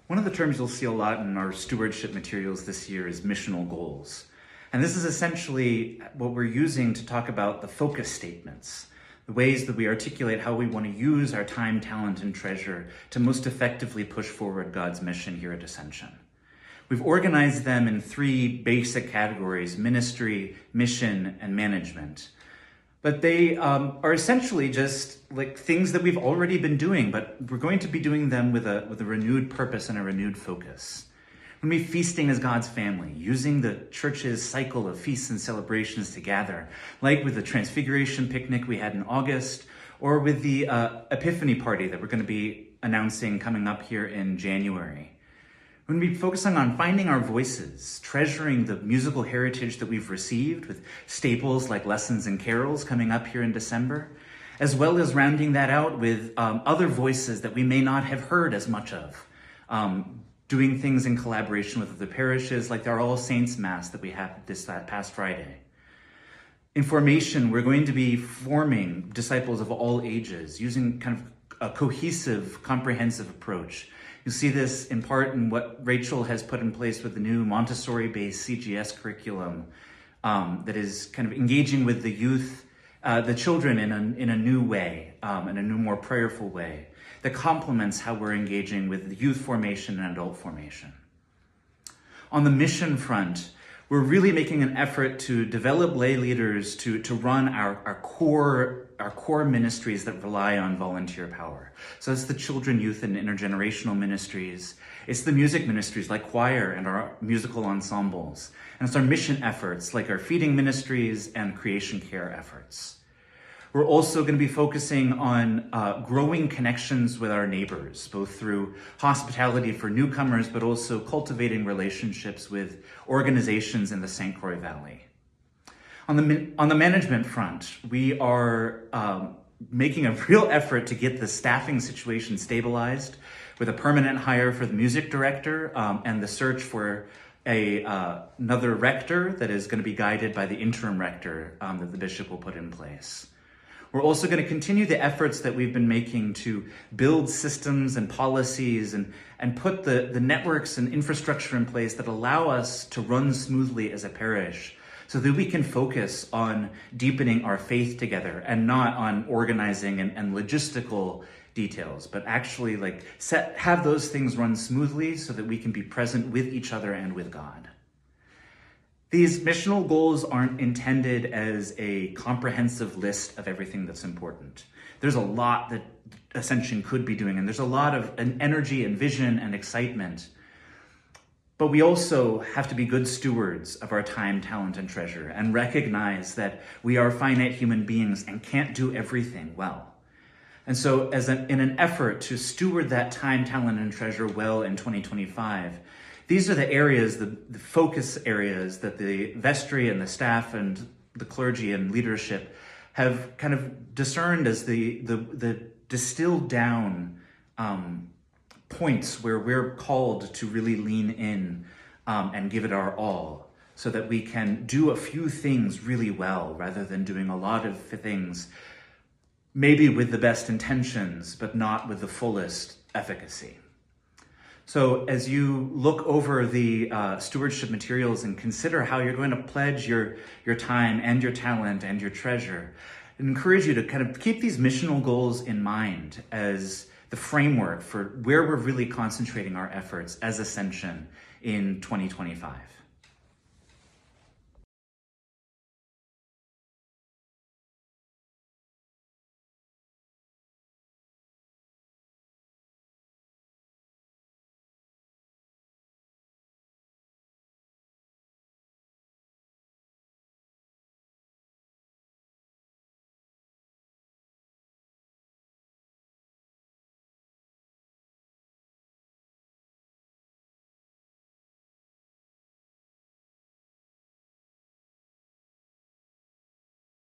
One of the terms you'll see a lot in our stewardship materials this year is missional goals. And this is essentially what we're using to talk about the focus statements, the ways that we articulate how we want to use our time, talent, and treasure to most effectively push forward God's mission here at Ascension. We've organized them in three basic categories: ministry, mission, and management. But they are essentially just like things that we've already been doing, but we're going to be doing them with a renewed purpose and a renewed focus. We're going to be feasting as God's family, using the church's cycle of feasts and celebrations to gather, like with the Transfiguration picnic we had in August, or with the Epiphany party that we're going to be announcing coming up here in January. We're going to be focusing on finding our voices, treasuring the musical heritage that we've received with staples like lessons and carols coming up here in December, as well as rounding that out with other voices that we may not have heard as much of, doing things in collaboration with other parishes like our All Saints Mass that we had this past Friday. In formation, we're going to be forming disciples of all ages using kind of a cohesive, comprehensive approach. You see this in part in what Rachel has put in place with the new Montessori-based CGS curriculum that is kind of engaging with the youth, the children in a new way, in a new, more prayerful way that complements how we're engaging with the youth formation and adult formation. On the mission front, we're really making an effort to develop lay leaders to run our core ministries that rely on volunteer power. So it's the children, youth, and intergenerational ministries. It's the music ministries like choir and our musical ensembles. And it's our mission efforts like our feeding ministries and creation care efforts. We're also going to be focusing on growing connections with our neighbors, both through hospitality for newcomers, but also cultivating relationships with organizations in the St. Croix Valley. On the management front, we are making a real effort to get the staffing situation stabilized with a permanent hire for the music director and the search for another rector that is going to be guided by the interim rector that the bishop will put in place. We're also going to continue the efforts that we've been making to build systems and policies and put the networks and infrastructure in place that allow us to run smoothly as a parish so that we can focus on deepening our faith together and not on organizing and logistical details, but actually have those things run smoothly so that we can be present with each other and with God. These missional goals aren't intended as a comprehensive list of everything that's important. There's a lot that Ascension could be doing, and there's a lot of energy and vision and excitement. But we also have to be good stewards of our time, talent, and treasure and recognize that we are finite human beings and can't do everything well. And so in an effort to steward that time, talent, and treasure well in 2025, these are the areas, the focus areas that the vestry and the staff and the clergy and leadership have kind of discerned as the distilled down points where we're called to really lean in and give it our all so that we can do a few things really well rather than doing a lot of things maybe with the best intentions, but not with the fullest efficacy. So as you look over the stewardship materials and consider how you're going to pledge your time and your talent and your treasure, I encourage you to kind of keep these missional goals in mind as the framework for where we're really concentrating our efforts as Ascension in 2025.